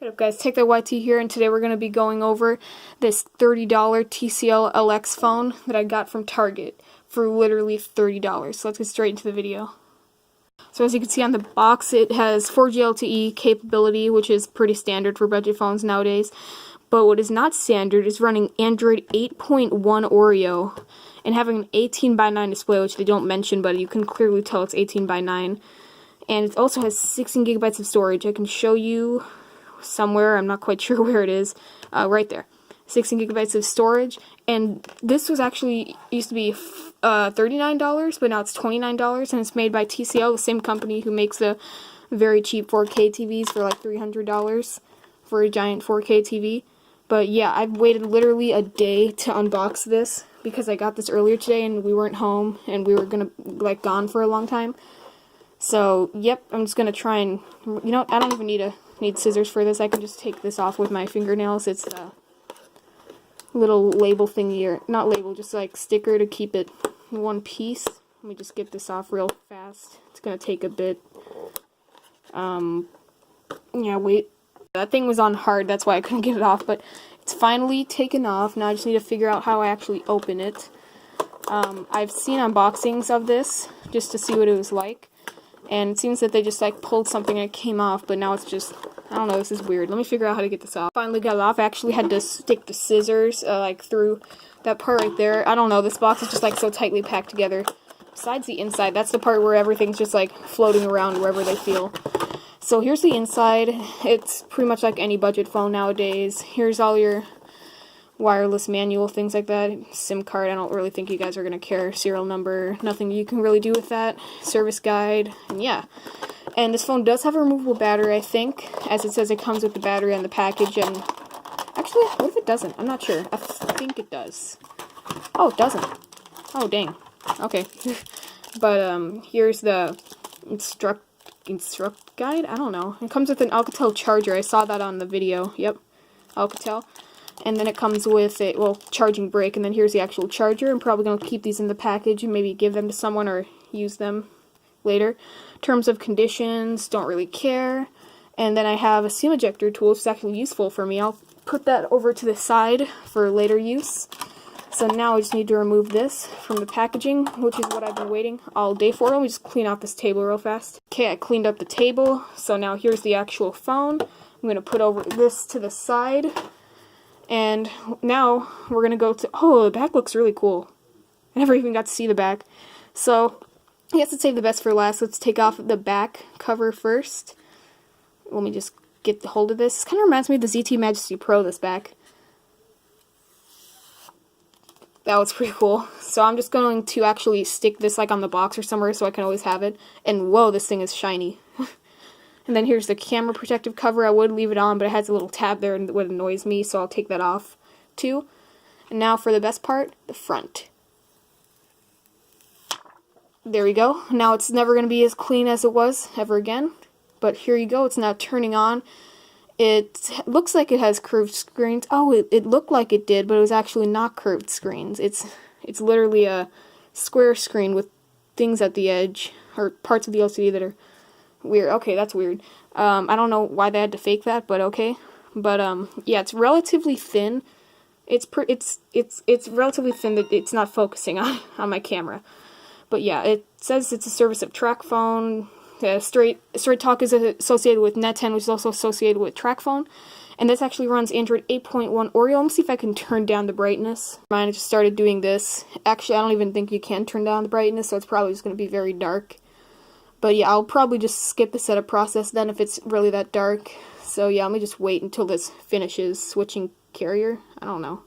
What up guys, Take That YT here, and today we're going to be going over this $30 TCL LX phone that I got from Target for literally $30. So let's get straight into the video. So as you can see on the box, it has 4G LTE capability, which is pretty standard for budget phones nowadays. But what is not standard is running Android 8.1 Oreo and having an 18:9 display, which they don't mention, but you can clearly tell it's 18:9. And it also has 16 gigabytes of storage. I can show you somewhere, I'm not quite sure where it is, right there. 16 gigabytes of storage, and this was actually used to be $39, but now it's $29, and it's made by TCL, the same company who makes the very cheap 4K TVs for like $300 for a giant 4K TV. But yeah, I've waited literally a day to unbox this because I got this earlier today and we weren't home and we were gonna like gone for a long time. So yep, I'm just gonna try and, you know, I don't even need scissors for this. I can just take this off with my fingernails. It's a little label thingy, or not label, just like sticker to keep it in one piece. Let me just get this off real fast. It's gonna take a bit. Yeah, wait. That thing was on hard, that's why I couldn't get it off, but it's finally taken off. Now I just need to figure out how I actually open it. I've seen unboxings of this just to see what it was like. And it seems that they just like pulled something and it came off, but now it's just, I don't know, this is weird. Let me figure out how to get this off. Finally got it off. I actually had to stick the scissors like through that part right there. I don't know, this box is just like so tightly packed together. Besides the inside, that's the part where everything's just like floating around wherever they feel. So here's the inside. It's pretty much like any budget phone nowadays. Here's all your wireless manual, things like that. SIM card, I don't really think you guys are going to care. Serial number, nothing you can really do with that. Service guide, and yeah. And this phone does have a removable battery, I think, as it says it comes with the battery on the package. And actually, what if it doesn't? I'm not sure. I think it does. Oh, it doesn't. Oh, dang. Okay. But here's the instruct guide? I don't know. It comes with an Alcatel charger. I saw that on the video. Yep. Alcatel. And then it comes with a, well, charging brick, and then here's the actual charger. I'm probably going to keep these in the package and maybe give them to someone or use them later. Terms of conditions, don't really care. And then I have a SIM ejector tool, which is actually useful for me. I'll put that over to the side for later use. So now I just need to remove this from the packaging, which is what I've been waiting all day for. Let me just clean off this table real fast. Okay, I cleaned up the table, so now here's the actual phone. I'm going to put over this to the side. And now we're going to go to, oh, the back looks really cool. I never even got to see the back. So, I guess let's save the best for last. Let's take off the back cover first. Let me just get the hold of this. This kind of reminds me of the ZT Majesty Pro, this back. That was pretty cool. So I'm just going to actually stick this like on the box or somewhere so I can always have it. And whoa, this thing is shiny. And then here's the camera protective cover. I would leave it on, but it has a little tab there and it would annoy me, so I'll take that off too. And now for the best part, the front. There we go. Now it's never going to be as clean as it was ever again. But here you go. It's now turning on. It looks like it has curved screens. Oh, it looked like it did, but it was actually not curved screens. It's literally a square screen with things at the edge, or parts of the LCD that are weird. Okay, that's weird. I don't know why they had to fake that, but okay. But yeah, it's relatively thin. It's relatively thin that it's not focusing on my camera. But yeah, it says it's a service of TracFone. Straight Talk is associated with Net10, which is also associated with TracFone. And this actually runs Android 8.1 Oreo. Let me see if I can turn down the brightness. Mine just started doing this. Actually, I don't even think you can turn down the brightness, so it's probably just going to be very dark. But yeah, I'll probably just skip the setup process then if it's really that dark. So yeah, let me just wait until this finishes switching carrier. I don't know.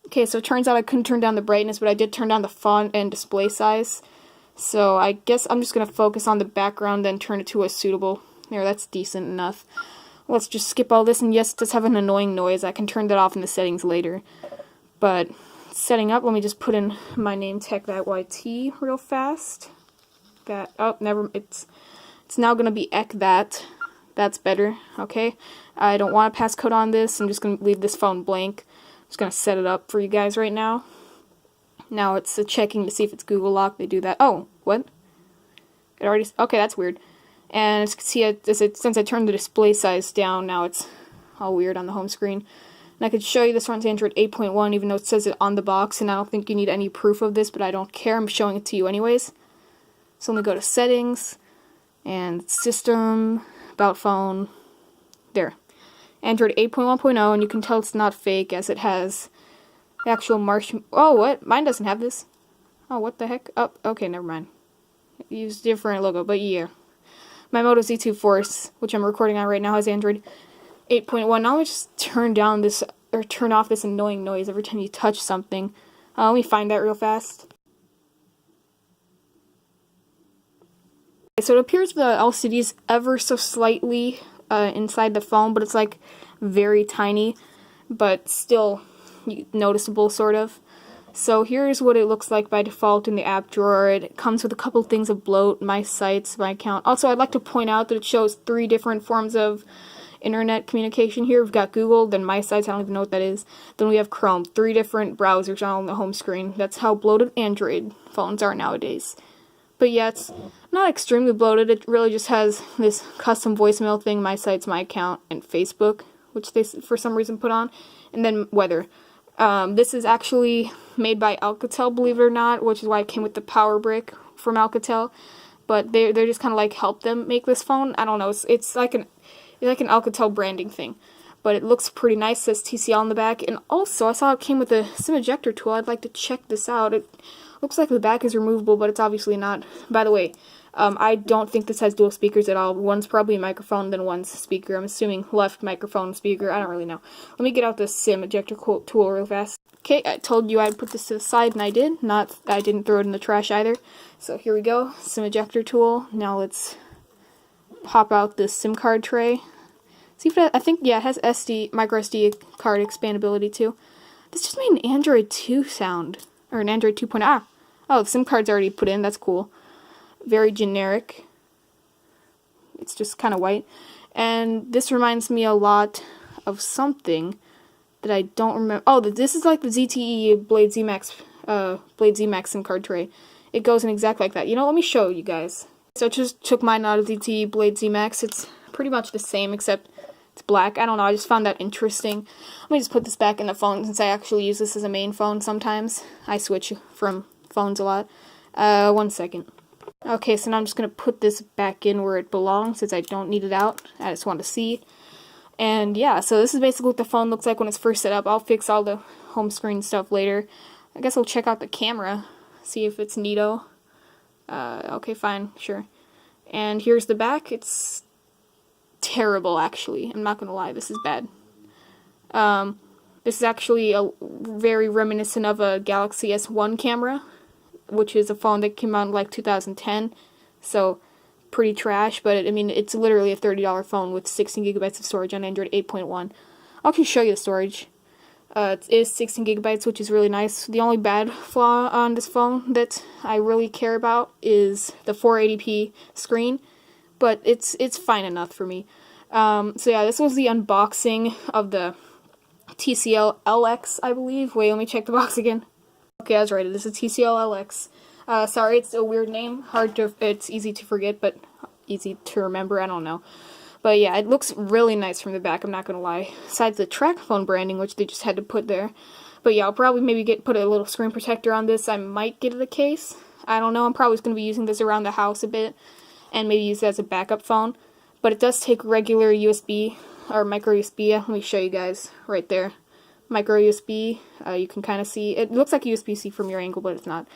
Okay, so it turns out I couldn't turn down the brightness, but I did turn down the font and display size. So I guess I'm just going to focus on the background and turn it to a suitable. There, that's decent enough. Let's just skip all this, and yes, it does have an annoying noise. I can turn that off in the settings later. But setting up, let me just put in my name tag, that YT, real fast. That, oh, never, it's now going to be that. That's better, okay? I don't want a passcode on this. I'm just going to leave this phone blank. I'm just going to set it up for you guys right now. Now it's checking to see if it's Google Lock. They do that. Oh, what? It already, okay, that's weird. And as you can see, since I turned the display size down, now it's all weird on the home screen. And I could show you this runs Android 8.1, even though it says it on the box, and I don't think you need any proof of this, but I don't care. I'm showing it to you anyways. So let me go to Settings, and System, About Phone, there. Android 8.1.0, and you can tell it's not fake, as it has the actual oh, what? Mine doesn't have this. Oh, what the heck? Oh, okay, never mind. Use different logo, but yeah. My Moto Z2 Force, which I'm recording on right now, has Android 8.1. Now let me just turn down this, or turn off this annoying noise every time you touch something. Let me find that real fast. Okay, so it appears the LCD is ever so slightly inside the phone, but it's like very tiny, but still noticeable, sort of. So here's what it looks like by default in the app drawer. It comes with a couple things of bloat, my sites, my account. Also, I'd like to point out that it shows 3 different forms of internet communication here. We've got Google, then my sites, I don't even know what that is. Then we have Chrome, 3 different browsers on the home screen. That's how bloated Android phones are nowadays. But yeah, it's not extremely bloated. It really just has this custom voicemail thing, my sites, my account, and Facebook, which they for some reason put on, and then weather. This is actually made by Alcatel, believe it or not, which is why it came with the power brick from Alcatel. But they're just kind of like helped them make this phone. I don't know. It's like an Alcatel branding thing, but it looks pretty nice. It says TCL on the back, and also I saw it came with a SIM ejector tool. I'd like to check this out. It looks like the back is removable, but it's obviously not. By the way, I don't think this has dual speakers at all. One's probably a microphone, then one's a speaker. I'm assuming left microphone, speaker. I don't really know. Let me get out the SIM ejector tool real fast. Okay, I told you I'd put this to the side, and I did. I didn't throw it in the trash either. So here we go, SIM ejector tool. Now let's pop out this SIM card tray. See if I think, yeah, it has micro SD card expandability too. This just made an Android 2 sound, or an Android 2.0. Oh, the SIM card's already put in. That's cool. Very generic. It's just kind of white. And this reminds me a lot of something that I don't remember. Oh, this is like the ZTE Blade ZMax SIM card tray. It goes in exactly like that. You know, let me show you guys. So I just took mine out of ZTE Blade ZMax. It's pretty much the same, except it's black. I don't know, I just found that interesting. Let me just put this back in the phone, since I actually use this as a main phone sometimes. I switch from phones a lot. 1 second. Okay, so now I'm just going to put this back in where it belongs, since I don't need it out. I just want to see. And yeah, so this is basically what the phone looks like when it's first set up. I'll fix all the home screen stuff later. I guess we'll check out the camera, see if it's neato. Okay, fine, sure. And here's the back. It's terrible, actually. I'm not going to lie, this is bad. This is actually very reminiscent of a Galaxy S1 camera, which is a phone that came out in like 2010, so pretty trash, but I mean, it's literally a $30 phone with 16 gigabytes of storage on Android 8.1. I'll just show you the storage. It is 16 gigabytes, which is really nice. The only bad flaw on this phone that I really care about is the 480p screen, but it's fine enough for me. So yeah, this was the unboxing of the TCL LX, I believe. Wait, let me check the box again. Okay, I was right. This is TCL LX. Sorry, it's a weird name. It's easy to forget, but easy to remember. I don't know. But yeah, it looks really nice from the back, I'm not gonna lie. Besides the track phone branding, which they just had to put there. But yeah, I'll probably maybe put a little screen protector on this. I might get it a case. I don't know. I'm probably going to be using this around the house a bit, and maybe use it as a backup phone. But it does take regular USB, or micro USB. Let me show you guys right there. Micro USB, you can kind of see. It looks like USB-C from your angle, but it's not.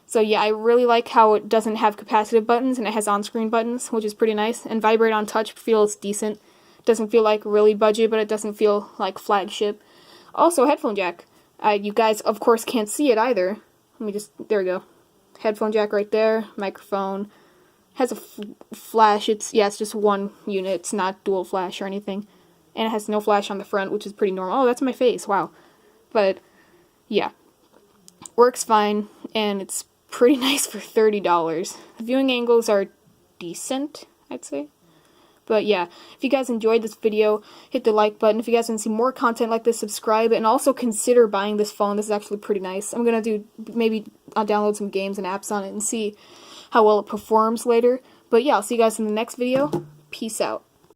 So yeah, I really like how it doesn't have capacitive buttons, and it has on-screen buttons, which is pretty nice. And Vibrate on Touch feels decent. It doesn't feel like really budget, but it doesn't feel like flagship. Also, headphone jack. You guys, of course, can't see it either. Let me just, there we go. Headphone jack right there, microphone. Has a flash, it's just one unit, it's not dual flash or anything. And it has no flash on the front, which is pretty normal. Oh, that's my face, wow. But, yeah. Works fine, and it's pretty nice for $30. The viewing angles are decent, I'd say. But yeah, if you guys enjoyed this video, hit the like button. If you guys want to see more content like this, subscribe, and also consider buying this phone. This is actually pretty nice. I'm going to maybe I'll download some games and apps on it and see how well it performs later. But yeah, I'll see you guys in the next video. Peace out.